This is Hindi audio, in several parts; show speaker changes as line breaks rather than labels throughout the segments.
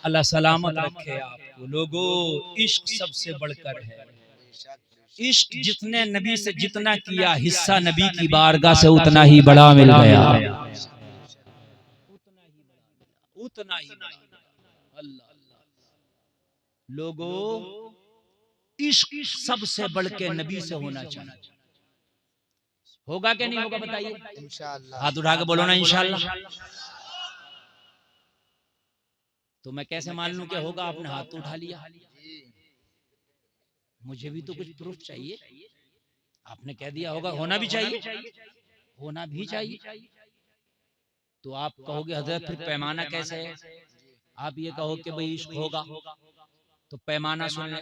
अल्लाह सलामत रखे आपको। लोगों, इश्क सबसे बढ़कर है। इश्क जितने नबी से जितना किया हिस्सा नबी की बारगाह से उतना ही बड़ा मिल गया, उतना ही बड़ा। अल्लाह, लोगों, इश्क सबसे बढ़ के नबी से होना चाहिए। होगा क्या नहीं होगा बताइए? इंशाअल्लाह। हाथ उठा के बोलो ना इंशाअल्लाह। तो मैं कैसे मान लूं कि होगा? आपने हाथ तो उठा लिया, मुझे भी तो कुछ प्रूफ चाहिए। आपने कह दिया होगा, होना भी चाहिए, होना भी चाहिए। तो आप कहोगे हजरत फिर पैमाना कैसे है? आप ये कहो कि भाई इश्क होगा तो पैमाना सुन ले।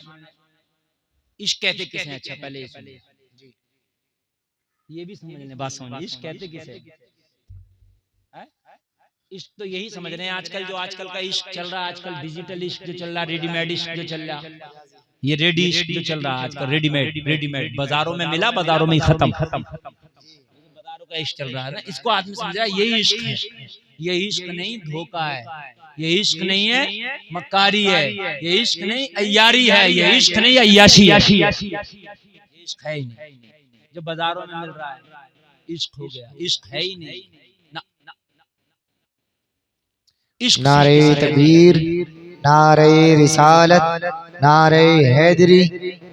इश्क कहते किसे? अच्छा पहले ये सुनिए, ये भी समझ लें, बात समझिए। इश्क कहते किसे? इश्क तो यही समझ रहे हैं आजकल, जो आजकल का इश्क चल रहा है, आजकल डिजिटल इश्क जो चल रहा है, रेडीमेड इश्क जो चल रहा है, ये रेडी इश्क जो चल रहा है आजकल, रेडीमेड बाजारों में मिला, बाजारों में ही खत्म। बाजारों का इश्क चल रहा है ना, इसको आदमी समझ रहा है यही इश्क है। ये इश्क नहीं, धोखा है। ये इश्क नहीं है, मक्कारी है। ये इश्क नहीं, अय्यारी है। ये इश्क नहीं, अय्याशी है। इश्क है ही नहीं जो बाजारों में मिल रहा है, इश्क हो गया, इश्क है ही नहीं।
नारे तकबीर, नारे रिसालत, नारे हैदरी,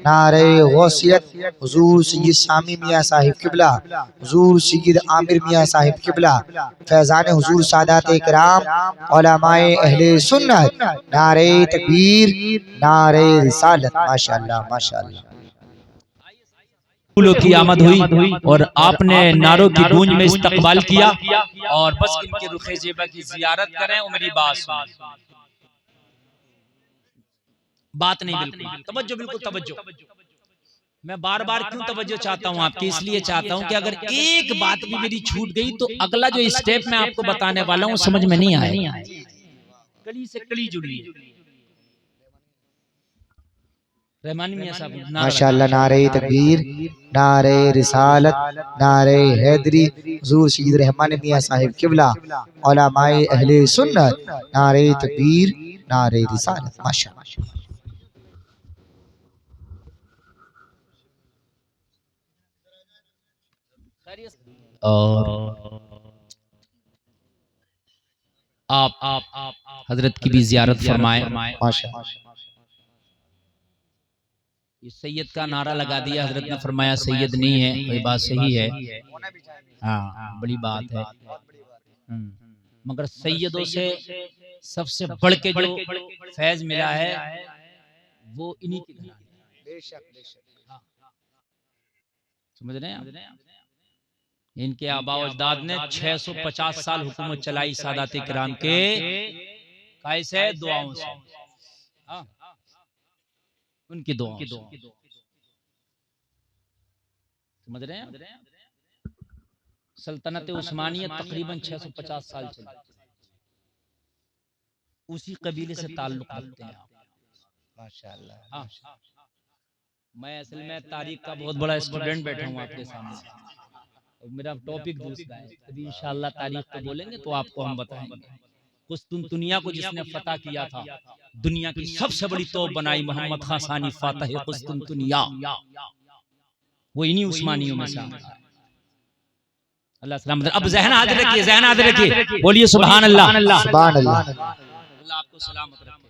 नारे गौसियत, हुजूर सैयद शामी मियाँ साहिब किबला, हुजूर सैयद आमिर मियाँ साहिब किबला, फैजान हुजूर सादात इकराम, उलमाए अहले सुन्नत। नारे तकबीर, नारे रिसालत। माशाअल्लाह माशाअल्लाह।
फूलों की आमद हुई और आपने नारों की गूंज में इस्तकबाल किया। और बस इनके रुखे जेबा की जियारत करें और मेरी बात सुनें। बात नहीं, बिल्कुल तवज्जो, बिल्कुल तवज्जो। मैं बार बार क्यों तवज्जो चाहता हूं आपकी? इसलिए चाहता हूं कि अगर एक बात भी मेरी छूट गई तो अगला जो स्टेप मैं आपको बताने वाला हूं समझ में नहीं आए। कली से कली जुड़ी है। रहमानी मियां साहब
माशाअल्लाह। नारे तकबीर, नारे रिसालत, नारे हैदरी, हुजूर सैयद रहमान मियां साहिब किबला, उलमाए अहले सुन्नत। नारे तकबीर, नारे रिसालत। माशाअल्लाह।
और आप हजरत की भी जियारत फरमाएं। ये सैयद का नारा लगा दिया, हजरत ने फरमाया सैयद नहीं है, ये बात सही है। हाँ, बड़ी बात है। मगर सैयदों से सबसे बढ़ के जो फैज मिला है वो इन्हीं के घराने। समझ रहे हैं आप? इनके आबा अजदाद ने 650 साल हुकूमत चलाई सादात इकराम के कैसे? दुआओं से, उनकी दुआओं से। समझ रहे हैं? सल्तनत उस्मानियत तकरीबन 650 साल चली। उसी कबीले से ताल्लुक रखते हैं आप। माशाअल्लाह। हाँ, मैं असल में तारीख का बहुत बड़ा स्टूडेंट बैठा हूँ आपके सामने। मेरा टॉपिक दूसरा है, अभी इंशाअल्लाह तारीख को बोलेंगे तो आपको हम बताएंगे। कुस्तुनतुनिया को जिसने फतह किया था, दुनिया की सबसे बड़ी तोप बनाई, मोहम्मद खान सानी फातह कुस्तुनतुनिया, वो इन्हीं उस्मानियों में से आता है। अल्लाह सलामत। अब ज़हन हाजिर रखिए, ज़हन हाजिर रखिए, बोलिए सुभान अल्लाह,
सुभान अल्लाह।
अल्लाह आपको सलामत रखे।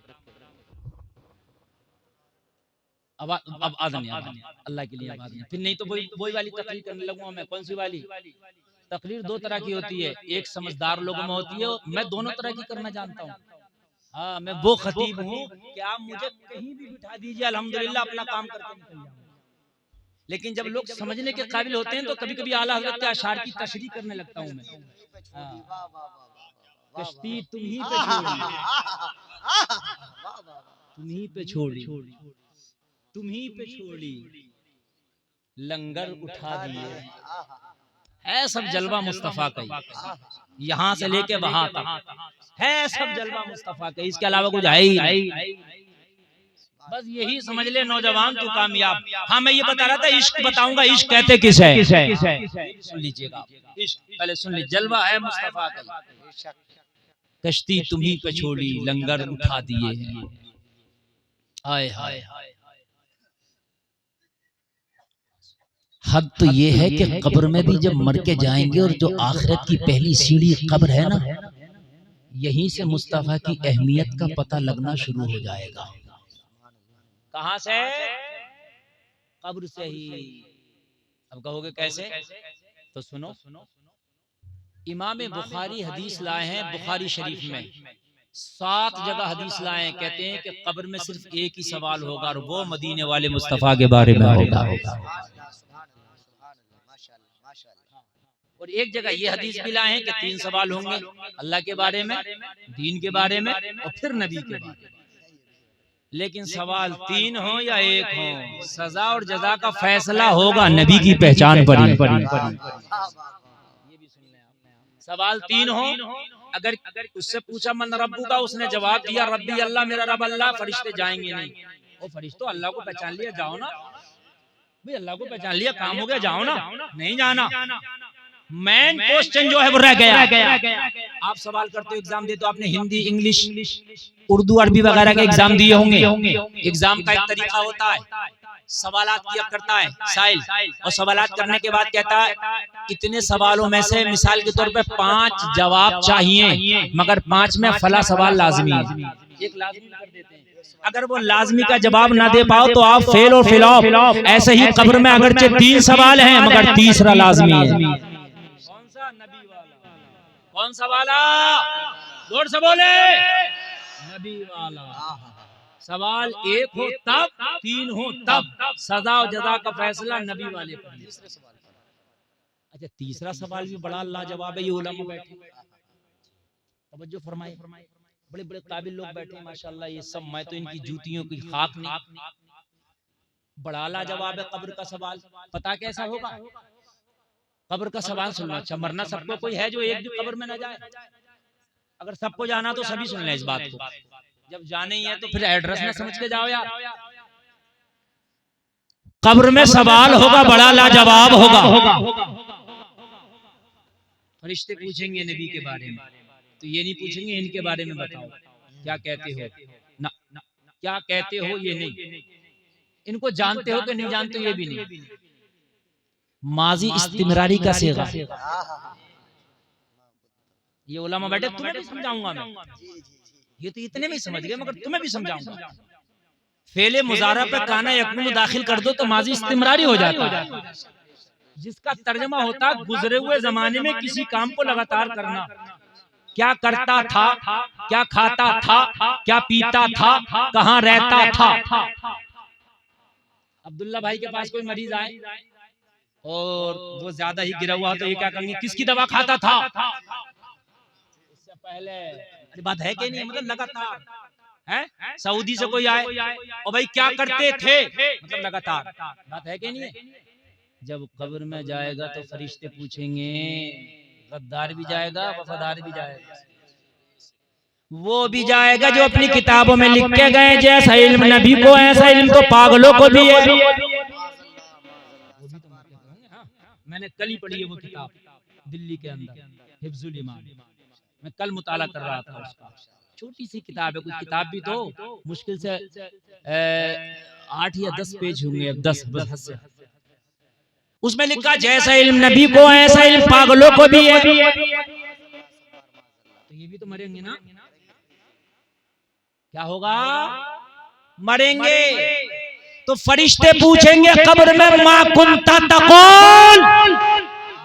अब आदम अल्लाह के लिए आवाज़ नहीं, फिर नहीं तो वही वाली तकरीर करने लगूंगा मैं। कौन सी वाली तकरीर? दो तरह की होती है, एक समझदार लोगों में होती है, मैं दोनों तरह की करना जानता हूँ। हाँ, मैं वो खतीब हूँ कि आप मुझे कहीं भी बिठा दीजिए, अल्हम्दुलिल्लाह अपना काम करके निकल जाऊंगा। लेकिन जब लोग समझने के काबिल होते हैं तो कभी कभी आला हज़रत के अशार की तशरीह करने लगता हूँ मैं। कश्ती तुम्ही पे छोड़ी, तुम्ही पे छोड़ी, तुम्ही पे छोड़ी, लंगर उठा दिए। है सब जलवा मुस्तफा का, यहाँ से लेके वहां तक है सब जलवा मुस्तफा का, इसके अलावा कुछ है ही नहीं। बस यही समझ ले नौजवान तू कामयाब। हाँ, मैं ये बता रहा था, इश्क बताऊंगा। इश्क कहते किस है? सुन लीजिएगा, इश्क पहले सुन लीजिए। जलवा है मुस्तफा का, कश्ती तुम्ही पे छोड़ी, लंगर उठा दिए हैं। हाय हाय हाय। हद तो ये है कि कब्र में भी जब मर के जाएंगे और जो आखिरत की पहली सीढ़ी कब्र है ना, यहीं से मुस्तफा की अहमियत का पता लगना शुरू हो जाएगा। कहां से? कब्र से ही। अब कहोगे कैसे? तो सुनो, इमाम बुखारी हदीस लाए हैं बुखारी शरीफ में, 7 जगह हदीस लाए हैं। कहते हैं कि कब्र में सिर्फ एक ही सवाल होगा और वो मदीने वाले मुस्तफा के बारे में होगा। और एक जगह ये हदीस भी लाए हैं कि 3 सवाल होंगे, अल्लाह के बारे में, दीन के बारे में और फिर नबी के बारे में। लेकिन सवाल 3 हो या 1 हो, सजा और जजा का फैसला होगा नबी की पहचान पर ही। सवाल 3 हो, अगर उससे पूछा मन रब्बू का, उसने जवाब दिया रब्बी अल्लाह, मेरा रब अल्लाह, फरिश्ते जाएंगे नहीं। वो फरिश्तों अल्लाह को पहचान लिया, जाओ ना भाई, अल्लाह को पहचान लिया, काम हो गया, जाओ ना, नहीं जाना। मेन क्वेश्चन जो है वो रह गया। आप सवाल करते हो, एग्जाम देते हो, आपने हिंदी, इंग्लिश, उर्दू, अरबी वगैरह के एग्जाम दिए होंगे। एग्जाम का एक तरीका होता है, सवालात किया करता है साइल, और सवालात करने के बाद कहता है इतने सवालों में से मिसाल के तौर पे 5 जवाब चाहिए, मगर 5 में फला सवाल लाजमी है। एक लाजमी कर देते हैं। अगर वो लाजमी का जवाब ना दे पाओ तो आप फेल और फिलॉप। ऐसे ही कब्र में अगरचे 3 सवाल हैं मगर तीसरा लाजमी है। कौन सा? नबी वाला। कौन सा वाला? जोर से बोले, नबी वाला। सवाल 1 हो तब, 3 हो तब, सजा और जजा का फैसला नबी वाले पर। अच्छा, तीसरा सवाल भी बड़ा लाजवाब है। ये उलमा बैठे, तवज्जो फरमाए, बड़े बड़े काबिल लोग बैठे माशाल्लाह। ये सब मैं तो इनकी जूतियों की खाक नहीं। बड़ा लाजवाब है कब्र का सवाल। पता कैसा होगा? कब्र का सवाल सुनना। अच्छा, मरना सबको कोई है जो एक भी कब्र में ना जाए? अगर सबको जाना तो सभी सुन लें इस बात को। जब जाने ही है तो फिर एड्रेस ना समझ के जाओ यार। कब्र में सवाल होगा, बड़ा लाजवाब होगा। फरिश्ते पूछेंगे नबी के बारे में, तो ये नहीं पूछेंगे इनके बारे में बताओ क्या कहते हो ना, क्या कहते हो ये नहीं। इनको जानते हो कि नहीं जानते हो ये भी नहीं। माजी इस्तिमरारी का सेगा। ये उलमा बैठे, तुम्हें भी समझाऊंगा मैं। ये तो इतने में समझ गए, मगर तुम्हें भी समझाऊंगा। फेले मुजारा पे काना यकून दाखिल कर दो तो माजी इस्तिमरारी हो जाता है, जिसका तर्जमा होता है गुजरे हुए जमाने में किसी काम को लगातार करना। क्या करता था, क्या खाता था, क्या पीता था, कहाँ रहता था। अब्दुल्ला भाई के पास कोई मरीज आए और वो ज्यादा ही गिरा हुआ तो ये क्या करेंगे, किसकी दवा खाता था? इससे पहले बात है कि नहीं, मतलब लगातार है। सऊदी से कोई आए और भाई क्या करते थे, मतलब लगातार। बात है कि नहीं है? जब कब्र में जाएगा तो फरिश्ते पूछेंगे, गद्दार भी जाएगा, वफादार भी जाएगा। वो भी जाएगा जो अपनी किताबों में लिख के गए, जैसा इल्म नबी को ऐसा इल्म तो पागलों को भी है। मैंने कल ही पढ़ी है वो किताब दिल्ली के अंदर, हिफ्जुल ईमान। मैं कल मुताला कर रहा था उसका। छोटी सी किताब है, कुछ किताब भी तो मुश्किल से 8 या 10 पेज होंगे, 10 से। उसमें लिखा जैसा इल्म नबी को ऐसा इल्म पागलों को भी है। तो ये भी तो मरेंगे ना? क्या होगा? मरेंगे। तो फरिश्ते पूछेंगे कब्र में, मा कुंता तक़ूल,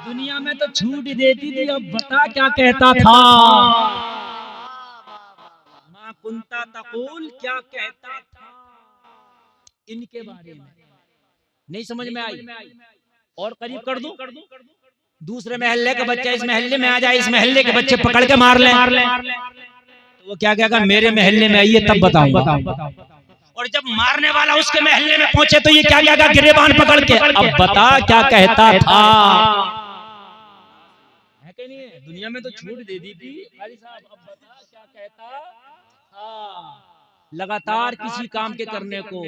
दुनिया में तो झूठ देती थी, अब बता क्या कहता था। मा कुंता तक़ूल, क्या कहता था इनके बारे में। नहीं समझ में आई? और करीब कर दूं, दूसरे महल्ले का बच्चा इस महल्ले में आ जाए, इस महल्ले के बच्चे पकड़ के मार ले, तो वो क्या कहेगा, मेरे महल्ले में आइए तब बताऊंगा। और जब मारने वाला उसके महल्ले में पहुंचे तो ये क्या कहेगा, गिरेबान पकड़ के, अब बता क्या कहता था। है कि नहीं है? दुनिया में तो छूट दे दी थी भाई साहब, अब बता क्या कहता था। लगातार किसी काम के करने को।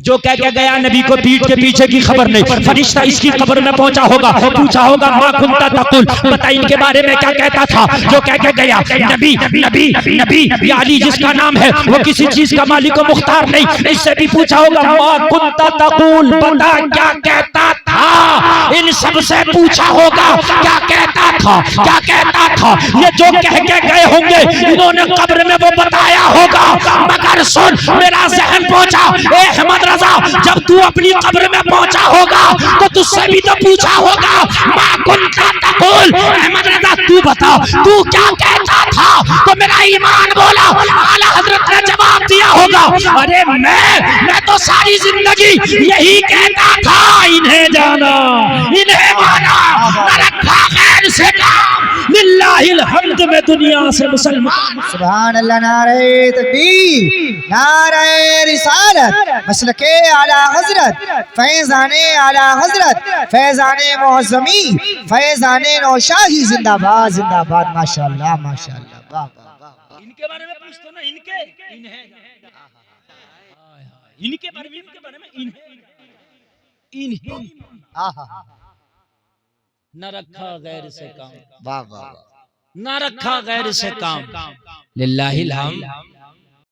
जो कह के गया नबी को पीठ के पीछे की खबर नहीं, फरिश्ता इसकी खबर में पहुंचा होगा, पूछा होगा मा कुंता तकुल, बता इनके बारे में क्या कहता था। जो कह के गया नबी नबी नबी अली जिसका नाम है वो किसी चीज का मालिक व मुख्तार नहीं, इससे भी पूछा होगा मा कुंता तकुल, बता क्या कहता था। इन सब से पूछा होगा क्या कहता था, क्या कहता था। ये जो कह के गए होंगे इन्होंने कब्र में वो बताया होगा। मगर सुन, मेरा जहन पहुंचा, ए अहमद रजा, जब तू अपनी कब्र में पहुंचा होगा तो तुझसे भी तो पूछा होगा मा कुंता तकुल। अहमद रजा तू बता तू क्या कहता था। तो मेरा ईमान बोला, आला हजरत ने जवाब दिया होगा, अरे मैं तो सारी जिंदगी यही कहता था, इन्हें जाना इन्हें माना, न रखा खैर से काम, लिल्लाहिल हम्द में दुनिया से मुसलमान।
सुभान अल्लाह, नारे तकबीर, नारे रिसालत, मसलके आला हजरत, फैजाने आला हजरत, फैजाने मुअज़्ज़मी, फैजाने नौशाही जिंदाबाद जिंदाबाद। माशाअल्लाह माशाअल्लाह, वाह वाह।
इनके बारे में पूछते ना, इनके इनके बारे में इन्हें न रखा गैर से काम,
वाह वाह,
न रखा गैर से काम, लिल्लाहिल हम्द।